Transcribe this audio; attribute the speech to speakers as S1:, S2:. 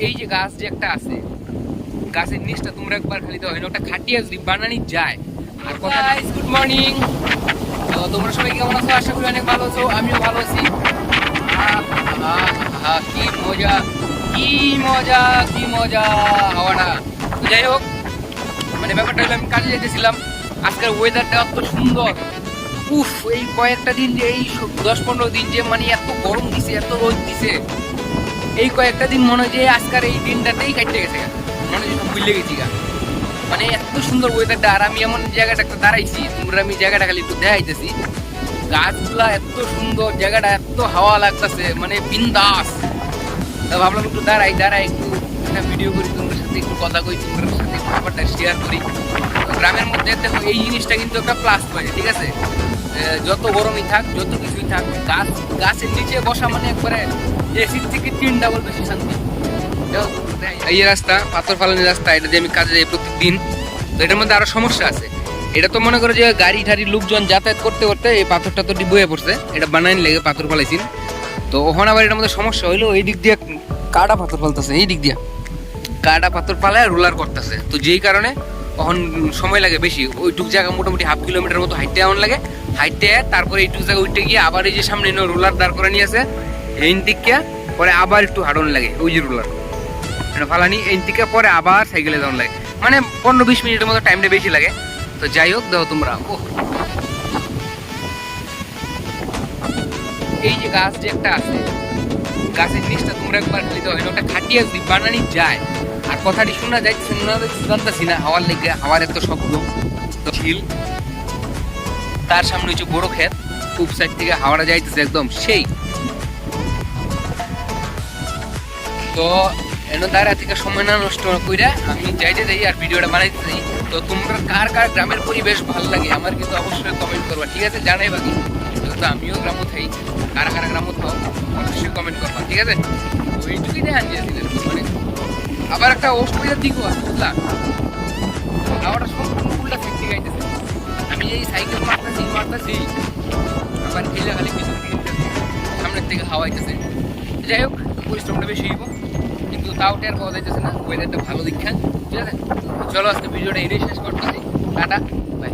S1: এই যে গাছ যে একটা আছে, গাছের নিচটা তোমরা একবার খালি দাও, একটা খাটিয়া যদি বানানি যায়। আর কথা, গুড মর্নিং। তো তোমরা সবাই কেমন আছো? আশা করি অনেক ভালো আছো, আমিও ভালো আছি। কি মজা, কি মজা, কি মজা হাওয়াটা। যাই হোক, মানে ব্যাপারটা হলো আমি কাজে যেতেছিলাম, আজকের ওয়েদারটা এত সুন্দর। উফ, এই কয়েকটা দিন যে, এই 10-15 দিন যে মানে এত গরম দিছে, এত রোদ দিছে, এই কয়েকটা দিন মনে হয় যে আজকের এই দিনটাতেই কাটতে গেছে, মনে হয় ভুলে গেছি গা। মানে এত সুন্দর ওয়েদারটা। আর আমি এমন জায়গাটা একটা দাঁড়াইছি, তোমরা আমি জায়গাটা খালি একটু দেখাইতেছি, গাছগুলা এত সুন্দর, জায়গাটা এত হাওয়া লাগতেছে, মানে বিন্দাস। তা ভাবলাম একটু দাঁড়াই একটু একটা ভিডিও করি, তোমার সাথে একটু কথা কই, তোমার সাথে একটু ব্যাপারটা শেয়ার করি। তো গ্রামের মধ্যে দেখো এই জিনিসটা কিন্তু একটা প্লাস পয়েন্ট, ঠিক আছে? যত গরমই থাক, যত কিছুই থাক, গাছের নিচে বসা মানে একবারে এসির থেকে 3 ডাবল বেশি শান্তি। এই রাস্তা, পাথর ফালানি রাস্তা, এটা দিয়ে আমি কাজে যাই প্রত্যেকদিন। তো এটার মধ্যে আরো সমস্যা আছে। এটা তো মনে করো যে গাড়ি ঠাড়ি লোকজন যাতায়াত করতে করতে এই পাথরটা তো বয়ে পড়ছে, এটা বানাইন লেগে পাথর ফালাইছিল। তো ওখানে আবার এটার মধ্যে সমস্যা হইলো, এই দিক দিয়ে কাটা পাথর ফালতেছে, এই দিক দিয়ে কাটা পাথর ফালায় রোলার করতেছে। তো যেই কারণে তখন সময় লাগে বেশি, ওইটুক জায়গা মোটামুটি 1/2 কিলোমিটার মতো হাইটে এমন লাগে। হাইটে তারপরে এইটুক জায়গা উঠতে গিয়ে আবার এই যে সামনে রোলার দাঁড় করে নিয়ে আসে, এই দিকে পরে আবার একটু হাঁটন লাগে, ওই যে রোলার ফালানি এই দিকে, পরে আবার সাইকেলে যাওয়ান লাগে, মানে 15-20 মিনিটের মতো টাইমটা বেশি লাগে। তো যাই হোক, দেখো তোমরা, ও এই যে গাছ যে একটা আছে, গাছের নিচটা তোমরা একবার খালি দাও, একটা খাটিয়া যদি বানানি যায়। আর কথাটি শোনা যাচ্ছে না, জানতেছি না, হাওয়ার লেগে, হাওয়ার এত শব্দ, ঝিল, তার সামনে হচ্ছে বড় ক্ষেত, খুব সাইড থেকে হাওয়াটা যাইতেছে একদম সেই। তো এনে দাঁড়া থেকে সময় না নষ্ট কইরা আমি যাইতে যাই আর ভিডিওটা বানাইতে যাই। তো তোমরা কার কার গ্রামের পরিবেশ ভালো লাগে আমার কিন্তু অবশ্যই কমেন্ট করবা, ঠিক আছে? জানাই বাকি, যেহেতু আমিও গ্রামও থাই, কারা কারা গ্রামও থাও অবশ্যই কমেন্ট করবা, ঠিক আছে? ওইটুকুই দেখান দিয়েছিলেন। মানে আবার একটা অসুবিধার দিকও আছে, বুঝলা? হাওয়াটা সম্পূর্ণ উল্টা সাইড থেকে আইতেছে, আমি এই সাইকেল মারতেছি আবার খেলে খালি পিছনে সামনের থেকে হাওয়া আইতেছে। যাই হোক, পরিশ্রমটা বেশি হইব, কিন্তু তাও টের পাওয়া যাইতেছে না, ওয়েদারটা ভালো দীক্ষা, ঠিক আছে? চলো আজকে ভিডিওটা এটাই শেষ করতেছি, টাটা, বাই।